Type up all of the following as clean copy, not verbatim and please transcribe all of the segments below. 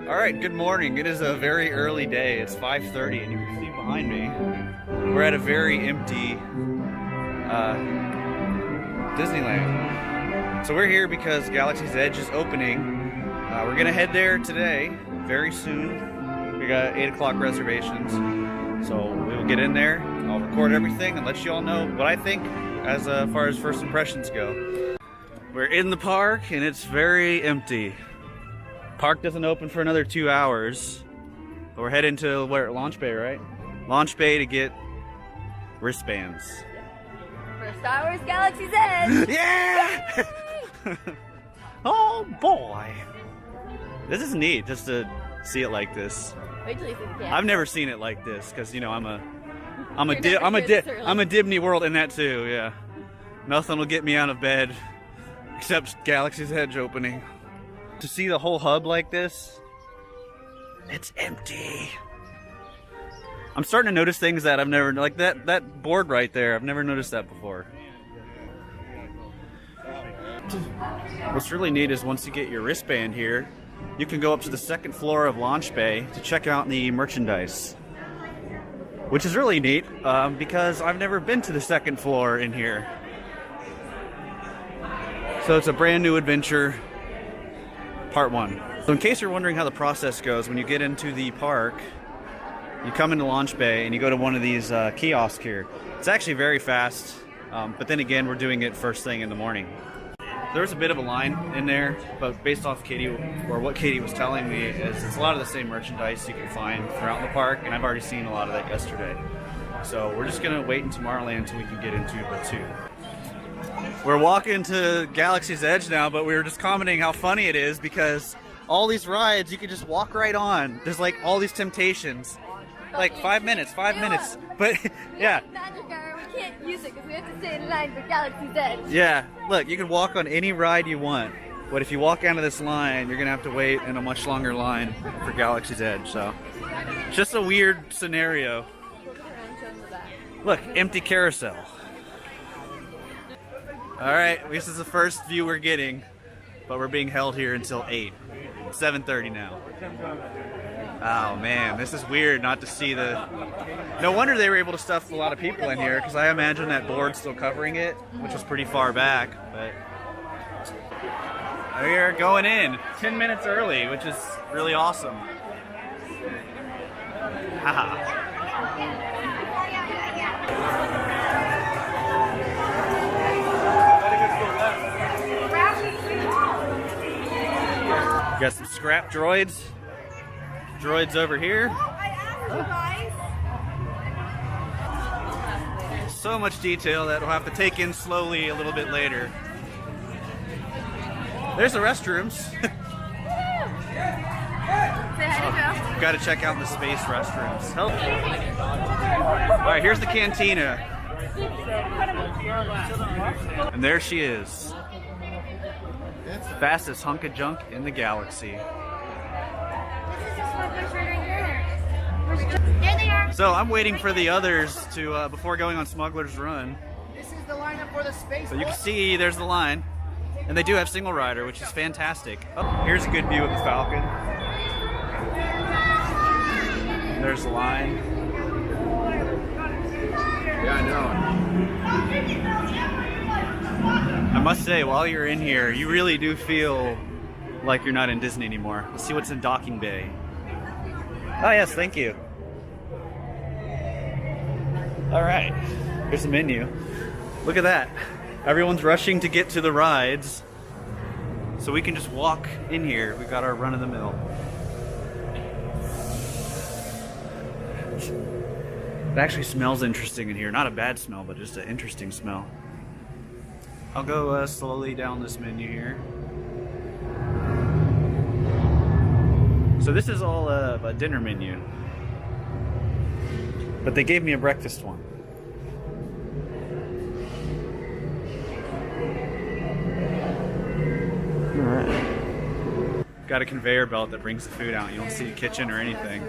Alright, good morning. It is a very early day. It's 5:30 and you can see behind me, we're at a very empty Disneyland. So we're here because Galaxy's Edge is opening. We're gonna head there today, very soon. We got 8 o'clock reservations. So we will get in there, I'll record everything and let you all know what I think as far as first impressions go. We're in the park and it's very empty. Park doesn't open for another 2 hours. But we're heading to where? Launch Bay, right? Launch Bay to get wristbands. For Star Wars Galaxy's Edge! Yeah! Oh boy! This is neat just to see it like this. Wait till you see the camera. I've never seen it like this because you know I'm a Disney World in that too. Yeah, nothing will get me out of bed except Galaxy's Edge opening. To see the whole hub like this, it's empty. I'm starting to notice things that I've never, like that board right there, I've never noticed that before. What's really neat is once you get your wristband here, you can go up to the second floor of Launch Bay to check out the merchandise. Which is really neat, because I've never been to the second floor in here. So it's a brand new adventure. Part 1. So in case you're wondering how the process goes, when you get into the park, you come into Launch Bay and you go to one of these kiosks here. It's actually very fast, but then again, we're doing it first thing in the morning. There's a bit of a line in there, but based off what Katie was telling me, is it's a lot of the same merchandise you can find throughout the park, and I've already seen a lot of that yesterday. So we're just gonna wait in Tomorrowland until we can get into Batu. We're walking to Galaxy's Edge now, but we were just commenting how funny it is because all these rides you can just walk right on. There's like all these temptations. Like 5 minutes. But yeah. Magic hour, we can't use it because we have to stay in line for Galaxy's Edge. Yeah, look, you can walk on any ride you want. But if you walk out of this line, you're gonna have to wait in a much longer line for Galaxy's Edge. So it's just a weird scenario. Look, empty carousel. Alright, this is the first view we're getting, but we're being held here until 8. 7:30 now. Oh man, this is weird not to see the... No wonder they were able to stuff a lot of people in here, because I imagine that board's still covering it, which was pretty far back, but... We are going in 10 minutes early, which is really awesome. Haha. Got some scrap droids. Droids over here. So much detail that we'll have to take in slowly a little bit later. There's the restrooms. Got to check out the space restrooms. Alright, here's the cantina. And there she is. Fastest hunk of junk in the galaxy. So I'm waiting for the others to before going on Smugglers Run. This is the lineup for the space. So you can see there's the line, and they do have single rider, which is fantastic. Oh, here's a good view of the Falcon. And there's the line. Yeah, I know. I must say, while you're in here, you really do feel like you're not in Disney anymore. Let's see what's in Docking Bay. Oh yes, thank you. Alright, here's the menu. Look at that. Everyone's rushing to get to the rides, so we can just walk in here. We've got our run-of-the-mill. It actually smells interesting in here. Not a bad smell, but just an interesting smell. I'll go slowly down this menu here. So this is all a dinner menu, but they gave me a breakfast one. All right. Got a conveyor belt that brings the food out. You don't see a kitchen or anything.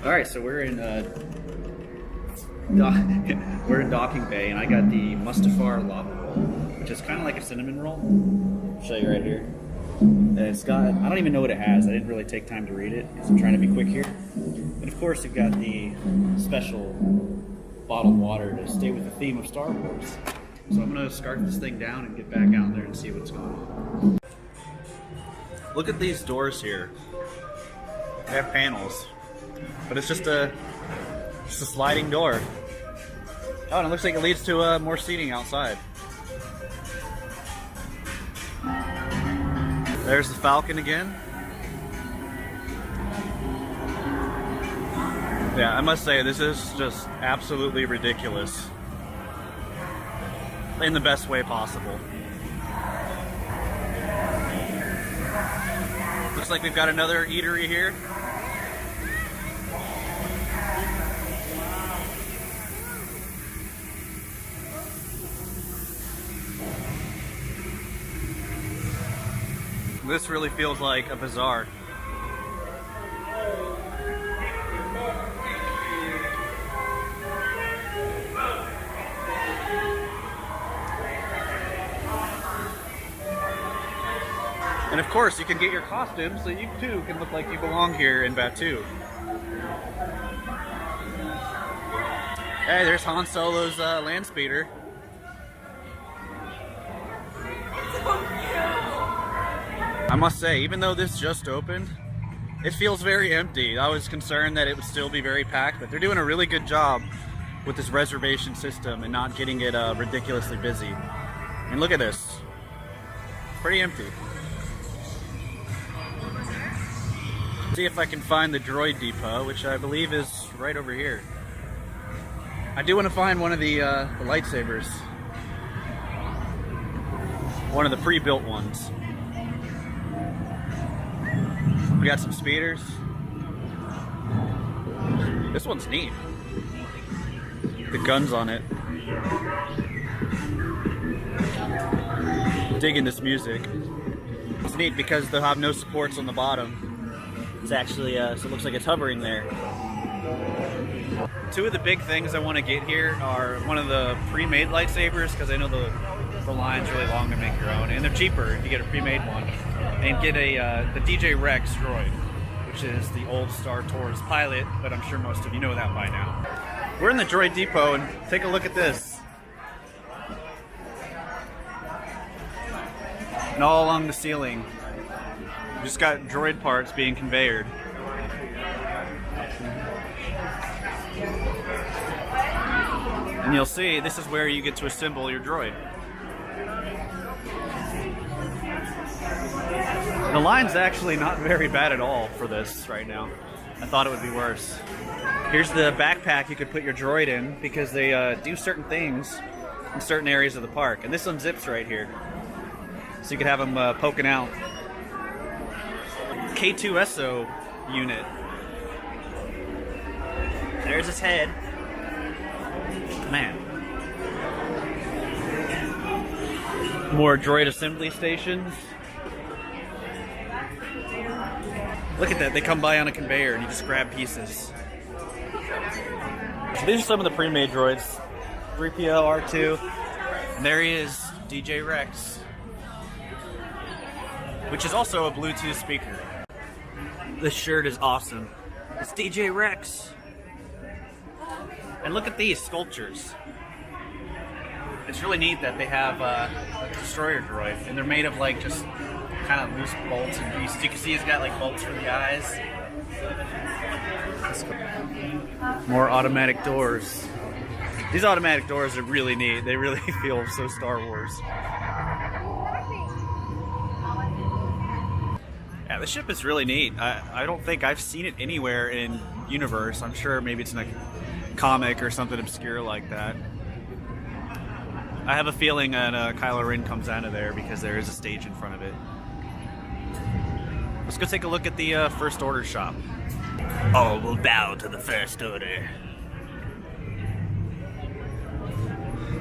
All right, so we're in We're in Docking Bay, and I got the Mustafar lava roll, which is kind of like a cinnamon roll. I'll show you right here. It's got, I don't even know what it has. I didn't really take time to read it because I'm trying to be quick here. And of course, you've got the special bottled water to stay with the theme of Star Wars. So I'm going to scarf this thing down and get back out there and see what's going on. Look at these doors here. They have panels, but it's just a sliding door. Oh, and it looks like it leads to more seating outside. There's the Falcon again. Yeah, I must say, this is just absolutely ridiculous. In the best way possible. Looks like we've got another eatery here. This really feels like a bazaar. And of course, you can get your costume so you too can look like you belong here in Batuu. Hey, there's Han Solo's land speeder. I must say, even though this just opened, it feels very empty. I was concerned that it would still be very packed, but they're doing a really good job with this reservation system and not getting it ridiculously busy. And look at this. Pretty empty. See if I can find the droid depot, which I believe is right over here. I do want to find one of the lightsabers. One of the pre-built ones. We got some speeders. This one's neat. The guns on it. Digging this music. It's neat because they'll have no supports on the bottom. It's actually, so it looks like it's hovering there. Two of the big things I want to get here are one of the pre-made lightsabers, because I know the line's really long to make your own, and they're cheaper if you get a pre-made one. And get the DJ Rex droid, which is the old Star Tours pilot, but I'm sure most of you know that by now. We're in the droid depot, and take a look at this. And all along the ceiling, we just got droid parts being conveyed. And you'll see, this is where you get to assemble your droid. The line's actually not very bad at all for this right now. I thought it would be worse. Here's the backpack you could put your droid in, because they do certain things in certain areas of the park. And this unzips right here. So you could have them poking out. K2SO unit. There's his head. Man. More droid assembly stations. Look at that, they come by on a conveyor and you just grab pieces. So these are some of the pre-made droids. 3PO, R2, and there he is, DJ Rex. Which is also a Bluetooth speaker. This shirt is awesome. It's DJ Rex. And look at these sculptures. It's really neat that they have a destroyer droid, and they're made of like just kind of loose bolts and pieces. You can see he's got like bolts for the eyes. More automatic doors. These automatic doors are really neat. They really feel so Star Wars. Yeah, the ship is really neat. I don't think I've seen it anywhere in universe. I'm sure maybe it's in a comic or something obscure like that. I have a feeling that Kylo Ren comes out of there because there is a stage in front of it. Let's go take a look at the First Order shop. All will bow to the First Order.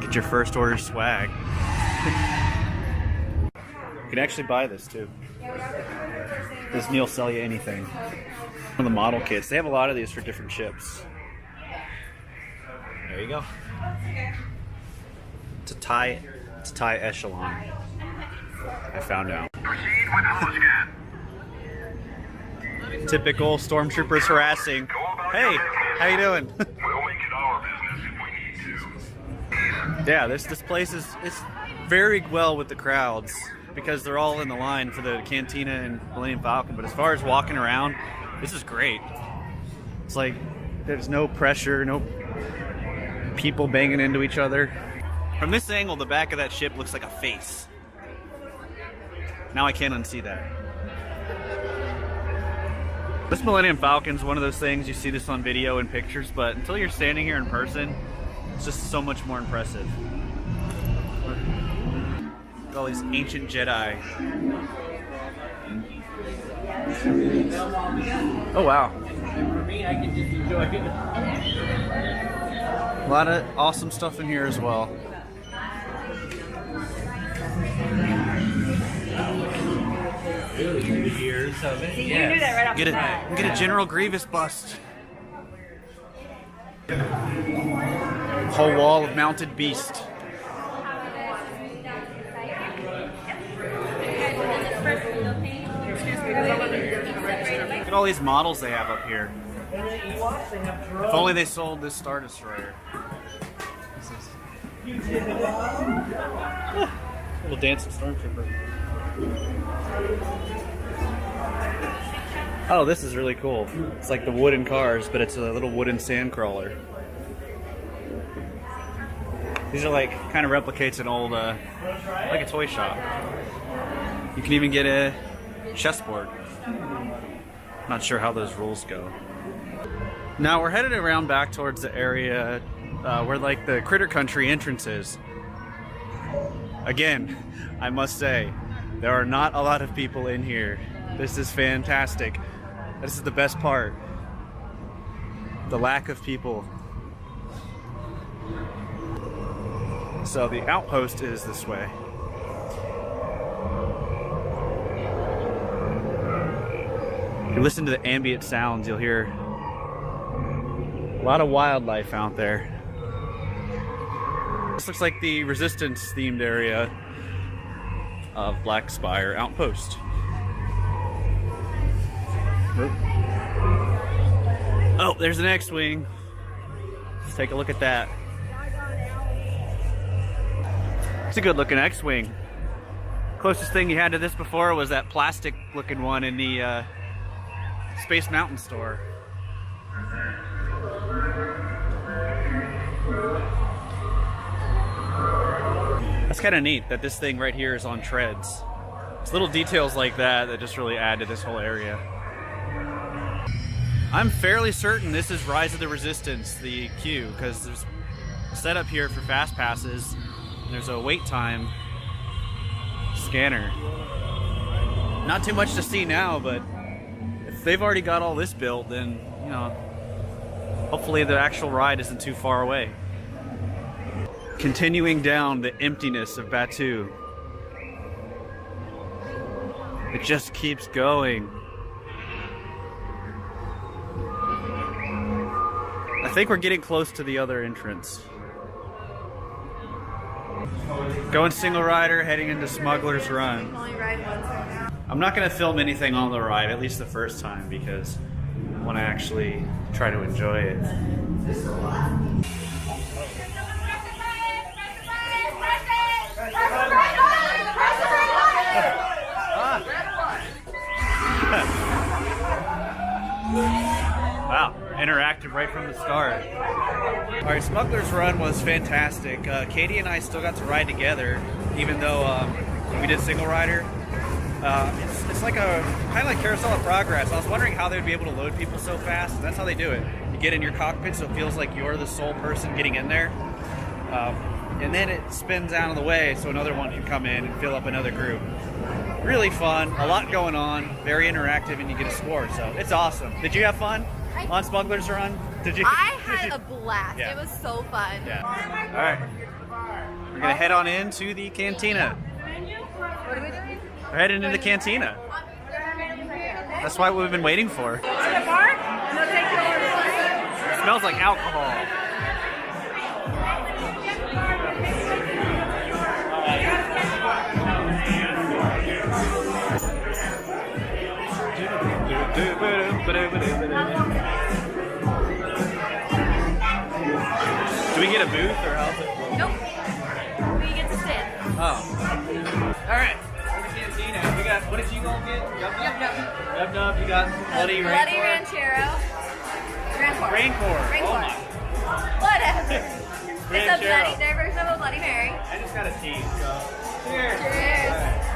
Get your First Order swag. You can actually buy this too. Disney will sell you anything. One of the model kits. They have a lot of these for different ships. There you go. It's a TIE Echelon. I found out. Proceed with hose scan. Typical stormtroopers harassing. Hey, how you doing? We'll make it our business if we need to. Yeah, this place is very well with the crowds because they're all in the line for the cantina and Millennium Falcon. But as far as walking around, this is great. It's like there's no pressure, no people banging into each other. From this angle, the back of that ship looks like a face. Now I can't unsee that. This Millennium Falcon's one of those things, you see this on video and pictures, but until you're standing here in person, it's just so much more impressive. All these ancient Jedi. Oh wow. For me, I can just enjoy it. A lot of awesome stuff in here as well. Really good years of it. See, you knew that right off Get the a bat. get a General Grievous bust. Whole wall of mounted beast. Look at all these models they have up here. If only they sold this Star Destroyer. Little dancing stormtrooper. Oh, this is really cool. It's like the wooden cars, but it's a little wooden sand crawler. These are like kind of replicates an old, like a toy shop. You can even get a chessboard. Not sure how those rules go. Now we're headed around back towards the area where like the Critter Country entrance is. Again, I must say, there are not a lot of people in here. This is fantastic. This is the best part. The lack of people. So the outpost is this way. If you listen to the ambient sounds, you'll hear a lot of wildlife out there. This looks like the Resistance themed area of Black Spire Outpost. Oh, there's an X-Wing. Let's take a look at that. It's a good looking X-Wing. Closest thing you had to this before was that plastic looking one in the Space Mountain store. That's kind of neat that this thing right here is on treads. It's little details like that that just really add to this whole area. I'm fairly certain this is Rise of the Resistance, the queue, because there's a setup here for fast passes. And there's a wait time scanner. Not too much to see now, but if they've already got all this built, then, you know, hopefully the actual ride isn't too far away. Continuing down the emptiness of Batuu. It just keeps going. I think we're getting close to the other entrance. Going single rider, heading into Smugglers Run. Only ride once right now. I'm not going to film anything on the ride, at least the first time, because I want to actually try to enjoy it. Wow, interactive right from the start. Alright, Smuggler's Run was fantastic. Katie and I still got to ride together, even though we did single rider. It's like a kind of like Carousel of Progress. I was wondering how they would be able to load people so fast, and that's how they do it. You get in your cockpit so it feels like you're the sole person getting in there. And then it spins out of the way so another one can come in and fill up another group. Really fun, a lot going on, very interactive, and you get a score, so it's awesome. Did you have fun on Smugglers Run? Did you? I had a blast. Yeah. It was so fun. Yeah. All right. We're gonna head on into the cantina. What are we doing? We're heading into the cantina. That's what we've been waiting for. To the bar? And they'll take your order. It smells like alcohol. Do we get a booth or how's it? Nope. We get to sit. Oh. Alright. Cantina. We got, what did you go get? Yep. Yub Nub. You got Bloody Bloody Rancor. Rancor. Rancor. Oh my. Whatever. It's a bloody, their version of a Bloody Mary. I just got a tea, so. Cheers. Cheers. Alright.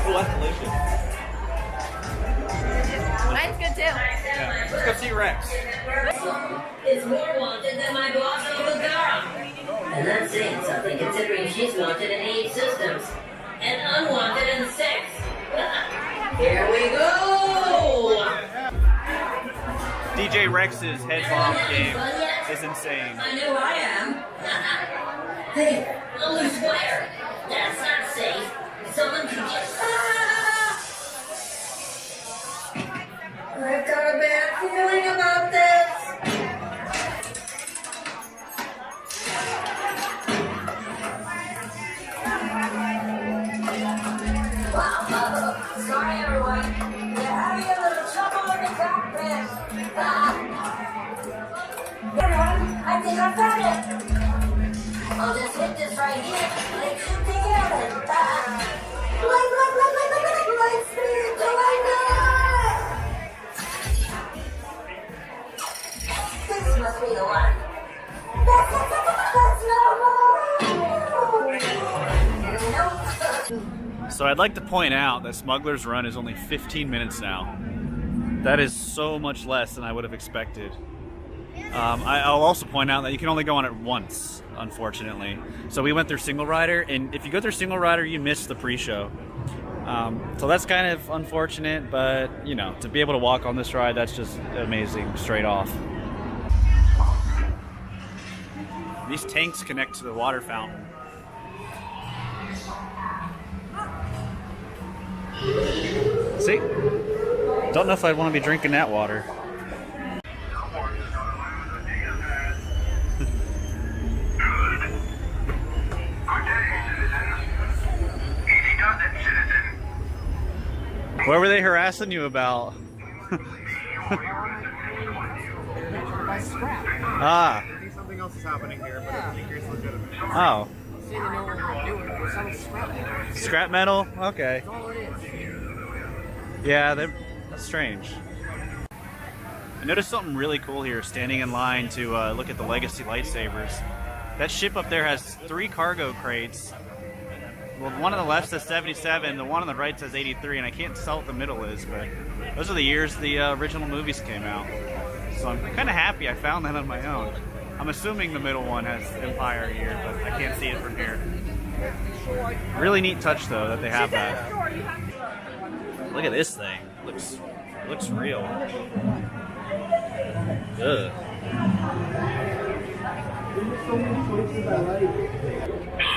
Oh, that's delicious. Mine's good too. Yeah. Let's go see Rex. Is more wanted than my boss Uncle Dara. And that's saying something considering she's wanted in 8 systems and unwanted in 6. Here we go! DJ Rex's head bomb game is insane. I know I am. Hey, a loose wire. That's not safe. Someone can just... I've got a bad feeling about this. Wow, sorry everyone. You're having a little trouble in the cockpit. Everyone, I think I found it. I'll just hit this right here. Like shooting at it. Light speed till I die. This must be the one. That's no more. So I'd like to point out that Smugglers Run is only 15 minutes now. That is so much less than I would have expected. I'll also point out that you can only go on it once, unfortunately. So we went through Single Rider, and if you go through Single Rider, you miss the pre-show. So that's kind of unfortunate, but you know, to be able to walk on this ride, that's just amazing straight off. These tanks connect to the water fountain. See? Don't know if I'd want to be drinking that water. What were they harassing you about? Ah. Maybe something else is happening here, but I think it's legitimate. Oh. Scrap metal? Okay. Yeah, that's strange. I noticed something really cool here standing in line to look at the Legacy lightsabers. That ship up there has 3 cargo crates. Well, the one on the left says 77, the one on the right says 83, and I can't tell what the middle is, but those are the years the original movies came out. So I'm kind of happy I found that on my own. I'm assuming the middle one has Empire year, but I can't see it from here. Really neat touch, though, that they have that. Look at this thing. It looks real. Ugh.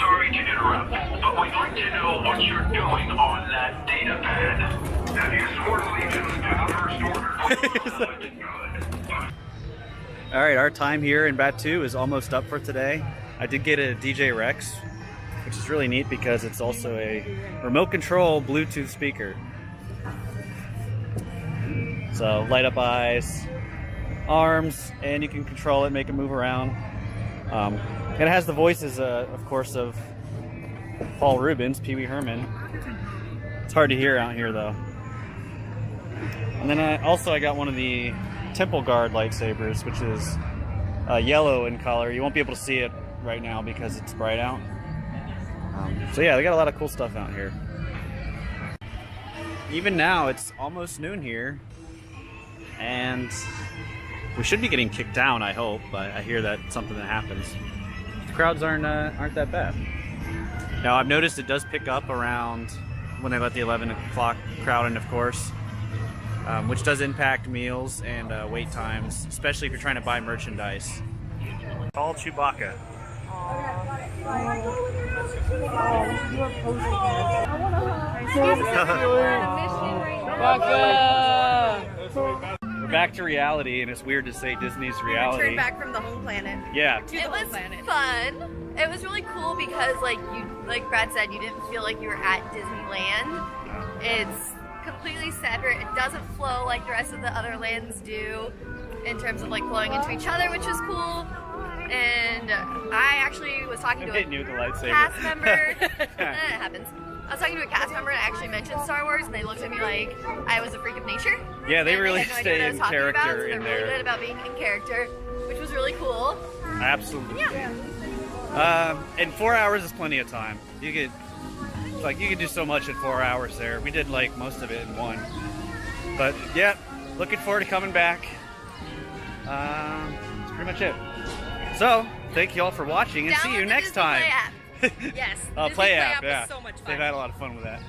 Sorry to interrupt, but we'd like to know what you're doing on that data pad. Have you sworn allegiance to the First Order? Alright, our time here in Batu is almost up for today. I did get a DJ Rex, which is really neat because it's also a remote control Bluetooth speaker. So light up eyes, arms, and you can control it, make it move around. And it has the voices, of course, of Paul Rubens, Pee Wee Herman. It's hard to hear out here, though. And then I got one of the Temple Guard lightsabers, which is yellow in color. You won't be able to see it right now because it's bright out. So yeah, they got a lot of cool stuff out here. Even now, it's almost noon here, and we should be getting kicked down, I hope, but I hear that's something that happens. The crowds aren't that bad. Now, I've noticed it does pick up around when they let the 11 o'clock crowd in, of course, which does impact meals and wait times, especially if you're trying to buy merchandise. Call Chewbacca. We're back to reality, and it's weird to say Disney's reality. Returned back from the home planet. Yeah. It was fun. It was really cool because, like Brad said, you didn't feel like you were at Disneyland. It's completely separate. It doesn't flow like the rest of the other lands do in terms of like flowing into each other, which is cool. And I actually was talking to hitting you with the lightsaber. cast member. It happens. I was talking to a cast member and I actually mentioned Star Wars, and they looked at me like I was a freak of nature. Yeah, they And really had no idea stay what I was in talking character about, so in they're there. really good about being in character, which was really cool. Absolutely. Yeah. And 4 hours is plenty of time. You could do so much in 4 hours there. We did like most of it in one. But yeah, looking forward to coming back. That's pretty much it. So, thank you all for watching and see Download you the next Disney time. Play app. Yes. Oh, Disney Play Play app, app is yeah. so much fun. They've had a lot of fun with that.